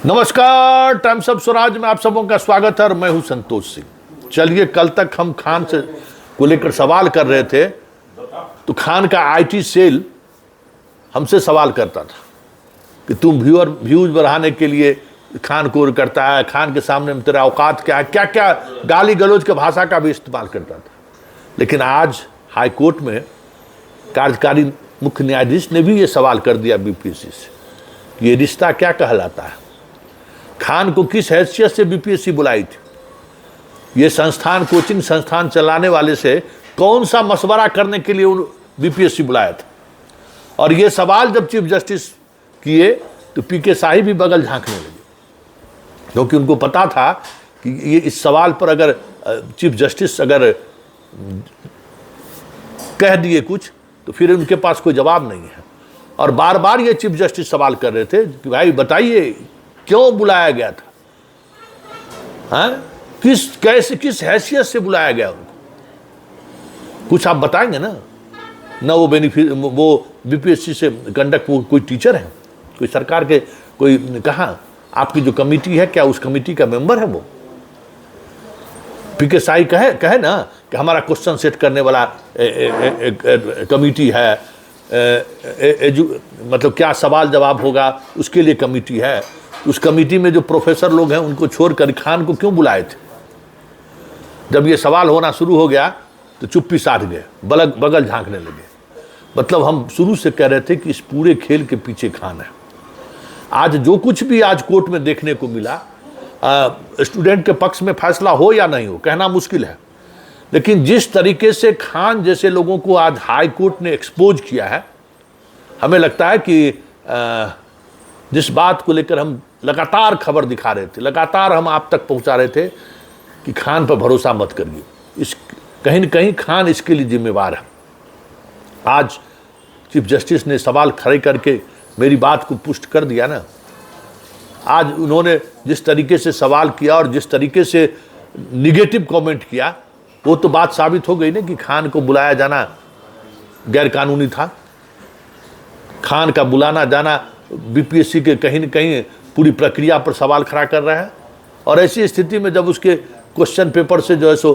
नमस्कार, times of Swaraj में आप सबों का स्वागत है और मैं हूं संतोष सिंह। चलिए, कल तक हम खान से को लेकर सवाल कर रहे थे तो खान का आईटी सेल हमसे सवाल करता था कि तुम व्यूज बढ़ाने के लिए खान को करता है, खान के सामने में तेरा औकात क्या है, क्या क्या गाली गलौज के भाषा का भी इस्तेमाल करता था। लेकिन आज हाई कोर्ट में कार्यकारी मुख्य न्यायाधीश ने भी ये सवाल कर दिया बीपीएससी से, ये रिश्ता क्या कहलाता है, खान को किस हैसियत से बीपीएससी बुलाई थी, ये संस्थान कोचिंग संस्थान चलाने वाले से कौन सा मशवरा करने के लिए बीपीएससी बुलाया था। और ये सवाल जब चीफ जस्टिस किए तो पीके शाही भी बगल झांकने लगे, क्योंकि उनको पता था कि ये इस सवाल पर अगर चीफ जस्टिस अगर कह दिए कुछ तो फिर उनके पास कोई जवाब नहीं है। और बार बार ये चीफ जस्टिस सवाल कर रहे थे कि भाई बताइए क्यों बुलाया गया था, हाँ? किस हैसियत से बुलाया गया उनको, कुछ आप बताएंगे ना। वो बीपीएससी से कंडक्ट कोई टीचर है, कोई सरकार के कोई कहाँ आपकी जो कमेटी है, क्या उस कमेटी का मेंबर है वो? पीके शाही कहे ना कि हमारा क्वेश्चन सेट करने वाला कमेटी है, मतलब क्या सवाल जवाब होगा उसके लिए कमेटी है। उस कमेटी में जो प्रोफेसर लोग हैं उनको छोड़कर खान को क्यों बुलाए थे? जब ये सवाल होना शुरू हो गया तो चुप्पी साध गए, बगल झांकने लगे। मतलब हम शुरू से कह रहे थे कि इस पूरे खेल के पीछे खान है। आज जो कुछ भी आज कोर्ट में देखने को मिला, स्टूडेंट के पक्ष में फैसला हो या नहीं हो कहना मुश्किल है, लेकिन जिस तरीके से खान जैसे लोगों को आज हाई कोर्ट ने एक्सपोज किया है, हमें लगता है कि जिस बात को लेकर हम लगातार खबर दिखा रहे थे, लगातार हम आप तक पहुंचा रहे थे कि खान पर भरोसा मत करिए, इस कहीं न कहीं खान इसके लिए जिम्मेवार है। आज चीफ जस्टिस ने सवाल खड़े करके मेरी बात को पुष्ट कर दिया ना। आज उन्होंने जिस तरीके से सवाल किया और जिस तरीके से निगेटिव कमेंट किया, वो तो बात साबित हो गई ना कि खान को बुलाया जाना गैरकानूनी था। खान का बुलाना जाना बीपीएससी के कहीं न कहीं पूरी प्रक्रिया पर सवाल खड़ा कर रहा है। और ऐसी स्थिति में जब उसके क्वेश्चन पेपर से जो है सो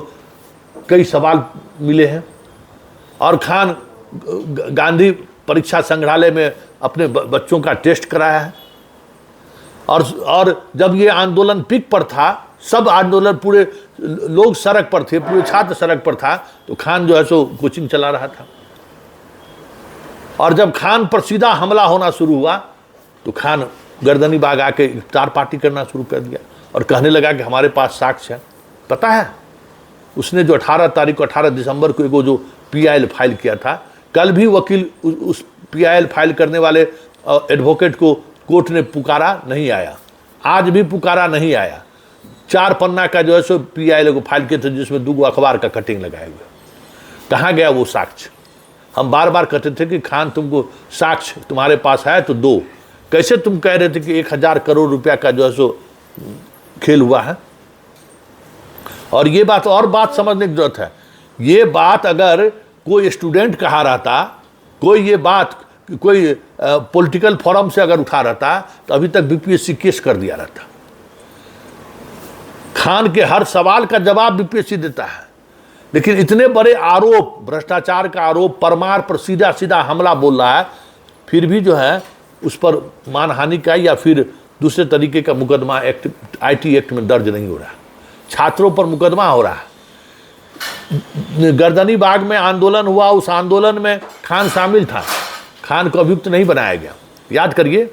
कई सवाल मिले हैं और खान गांधी परीक्षा संग्रहालय में अपने बच्चों का टेस्ट कराया है, और जब ये आंदोलन पीक पर था, सब आंदोलन पूरे लोग सड़क पर थे, पूरे छात्र सड़क पर था, तो खान जो है सो कोचिंग चला रहा था। और जब खान पर सीधा हमला होना शुरू हुआ तो खान गर्दनी बाग आके इफ्तार पार्टी करना शुरू कर दिया और कहने लगा कि हमारे पास साक्ष्य है। पता है उसने जो 18 दिसंबर को एगो जो पीआईएल फाइल किया था, कल भी वकील उस पीआईएल फाइल करने वाले एडवोकेट को कोर्ट ने पुकारा, नहीं आया। आज भी पुकारा, नहीं आया। 4 पन्ना का जो है सो पीआईएल को फाइल किया था जिसमें 2 अखबार का कटिंग लगाया गया। कहाँ गया वो साक्ष्य? हम बार बार कहते थे कि खान तुमको साक्ष्य तुम्हारे पास है तो दो। कैसे तुम कह रहे थे कि 1000 करोड़ रुपया का जो है सो खेल हुआ है? और ये बात समझने की जरूरत है। ये बात अगर कोई स्टूडेंट कहा रहता, कोई पॉलिटिकल फोरम से अगर उठा रहता तो अभी तक बीपीएससी केस कर दिया रहता। खान के हर सवाल का जवाब बीपीएससी देता है, लेकिन इतने बड़े आरोप, भ्रष्टाचार का आरोप, परमार पर सीधा सीधा हमला बोल रहा है, फिर भी जो है उस पर मानहानि का या फिर दूसरे तरीके का मुकदमा आईटी एक्ट में दर्ज नहीं हो रहा। छात्रों पर मुकदमा हो रहा है। गर्दनी बाग में आंदोलन हुआ, उस आंदोलन में खान शामिल था, खान को अभियुक्त नहीं बनाया गया, याद करिए।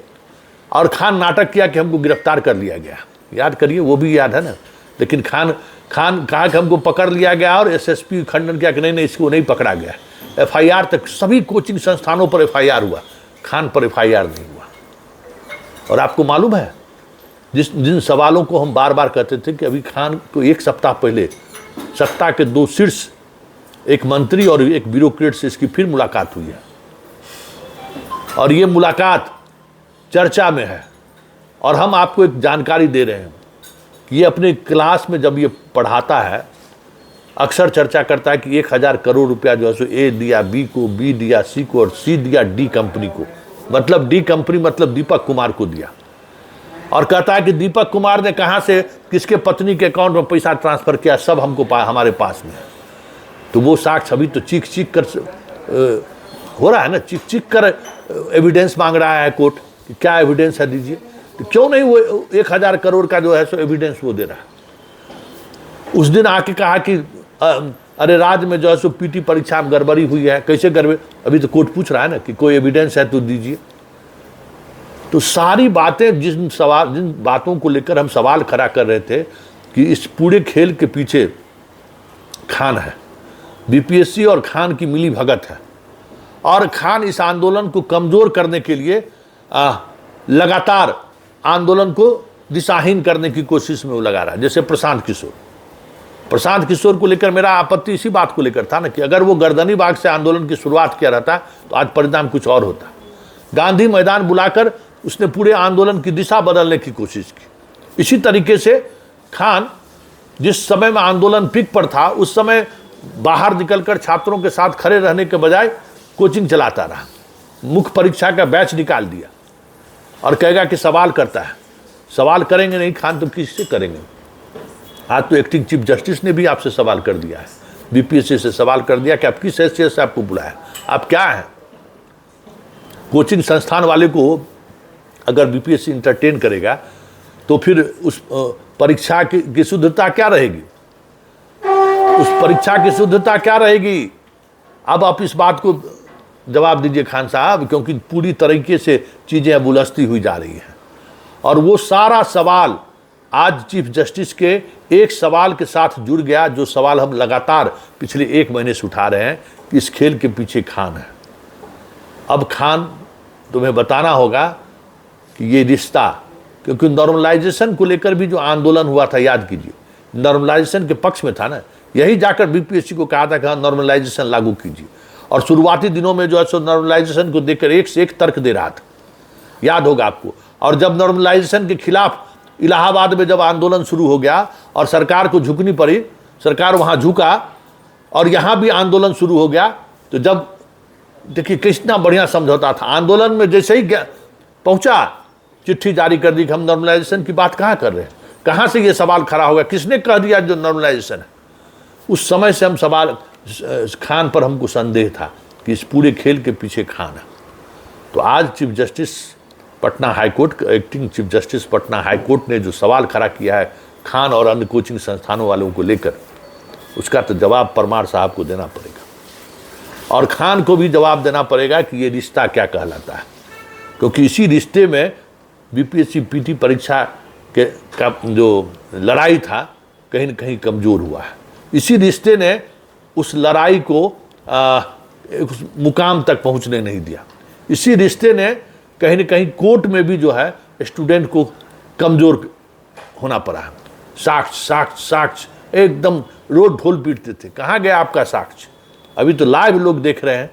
और खान नाटक किया कि हमको गिरफ्तार कर लिया गया, याद करिए, वो भी याद है ना। लेकिन खान कहा कि हमको पकड़ लिया गया और एसएसपी खंडन किया कि नहीं इसको नहीं पकड़ा गया। एफआईआर तक सभी कोचिंग संस्थानों पर एफआईआर हुआ, खान पर एफआईआर नहीं हुआ। और आपको मालूम है जिन सवालों को हम बार बार कहते थे कि अभी खान को 1 सप्ताह पहले सत्ता के 2 शीर्ष, एक मंत्री और एक ब्यूरोक्रेट से इसकी फिर मुलाकात हुई है, और ये मुलाकात चर्चा में है। और हम आपको एक जानकारी दे रहे हैं कि ये अपने क्लास में जब ये पढ़ाता है अक्सर चर्चा करता है कि 1000 करोड़ रुपया जो है सो ए दिया बी को, बी दिया सी को और सी दिया डी कंपनी को। मतलब डी कंपनी मतलब दीपक कुमार को दिया। और कहता है कि दीपक कुमार ने कहाँ से किसके पत्नी के अकाउंट में पैसा ट्रांसफर किया, सब हमको हमारे पास में है। तो वो साक्ष्य अभी तो चीख चीख कर हो रहा है ना, चीख चीख कर एविडेंस मांग रहा है कोर्ट कि क्या एविडेंस है दीजिए। तो क्यों नहीं वो 1000 करोड़ का जो है सो एविडेंस वो दे रहा है। उस दिन आके कहा कि अरे राज्य में जो है सो पीटी परीक्षा में गड़बड़ी हुई है, कैसे गड़बड़ी, अभी तो कोर्ट पूछ रहा है ना कि कोई एविडेंस है तो दीजिए। तो सारी बातें जिन बातों को लेकर हम सवाल खड़ा कर रहे थे कि इस पूरे खेल के पीछे खान है, बीपीएससी और खान की मिली भगत है, और खान इस आंदोलन को कमजोर करने के लिए लगातार आंदोलन को दिशाहीन करने की कोशिश में वो लगा रहा है। जैसे प्रशांत किशोर को लेकर मेरा आपत्ति इसी बात को लेकर था ना कि अगर वो गर्दनी बाग से आंदोलन की शुरुआत किया रहता तो आज परिणाम कुछ और होता। गांधी मैदान बुलाकर उसने पूरे आंदोलन की दिशा बदलने की कोशिश की। इसी तरीके से खान जिस समय में आंदोलन पीक पर था उस समय बाहर निकलकर छात्रों के साथ खड़े रहने के बजाय कोचिंग चलाता रहा, मुख्य परीक्षा का बैच निकाल दिया और कहेगा कि सवाल करता है। सवाल करेंगे नहीं खान तो किससे करेंगे। आज तो एक्टिंग चीफ जस्टिस ने भी आपसे सवाल कर दिया है, बीपीएससी से सवाल कर दिया कि आप किस हैसियत से आपको बुलाया, आप क्या हैं। कोचिंग संस्थान वाले को अगर बीपीएससी इंटरटेन करेगा तो फिर उस परीक्षा की शुद्धता क्या रहेगी, उस परीक्षा की शुद्धता क्या रहेगी। अब आप इस बात को जवाब दीजिए खान साहब, क्योंकि पूरी तरीके से चीज़ें अब उलझती हुई जा रही हैं। और वो सारा सवाल आज चीफ जस्टिस के एक सवाल के साथ जुड़ गया, जो सवाल हम लगातार पिछले 1 महीने से उठा रहे हैं कि इस खेल के पीछे खान है। अब खान तुम्हें बताना होगा कि ये रिश्ता, क्योंकि नॉर्मलाइजेशन को लेकर भी जो आंदोलन हुआ था, याद कीजिए, नॉर्मलाइजेशन के पक्ष में था ना, यही जाकर बीपीएससी को कहा था कि हाँ नॉर्मलाइजेशन लागू कीजिए। और शुरुआती दिनों में जो है सो नॉर्मलाइजेशन को देखकर एक से एक तर्क दे रहा था, याद होगा आपको। और जब नॉर्मलाइजेशन के खिलाफ इलाहाबाद में जब आंदोलन शुरू हो गया और सरकार को झुकनी पड़ी, सरकार वहाँ झुका और यहाँ भी आंदोलन शुरू हो गया। तो जब देखिए कितना बढ़िया समझौता था, आंदोलन में जैसे ही पहुँचा चिट्ठी जारी कर दी कि हम नॉर्मलाइजेशन की बात कहाँ कर रहे हैं, कहाँ से ये सवाल खड़ा होगा, किसने कह दिया जो नॉर्मलाइजेशन है। उस समय से हम सवाल खान पर हमको संदेह था कि इस पूरे खेल के पीछे खान है। तो आज chief justice Patna high court, acting chief justice Patna high court ने जो सवाल खड़ा किया है खान और अन्य कोचिंग संस्थानों वालों को लेकर, उसका तो जवाब परमार साहब को देना पड़ेगा और खान को भी जवाब देना पड़ेगा कि ये रिश्ता क्या कहलाता है। क्योंकि इसी रिश्ते में बीपीएससी पीटी परीक्षा का जो लड़ाई था कहीं न कहीं कमज़ोर हुआ है। इसी रिश्ते ने उस लड़ाई को उस मुकाम तक पहुंचने नहीं दिया। इसी रिश्ते ने कहीं न कहीं कोर्ट में भी जो है स्टूडेंट को कमज़ोर होना पड़ा है। साक्ष्य एकदम रोड ढोल पीटते थे, कहाँ गया आपका साक्ष्य। अभी तो लाइव लोग देख रहे हैं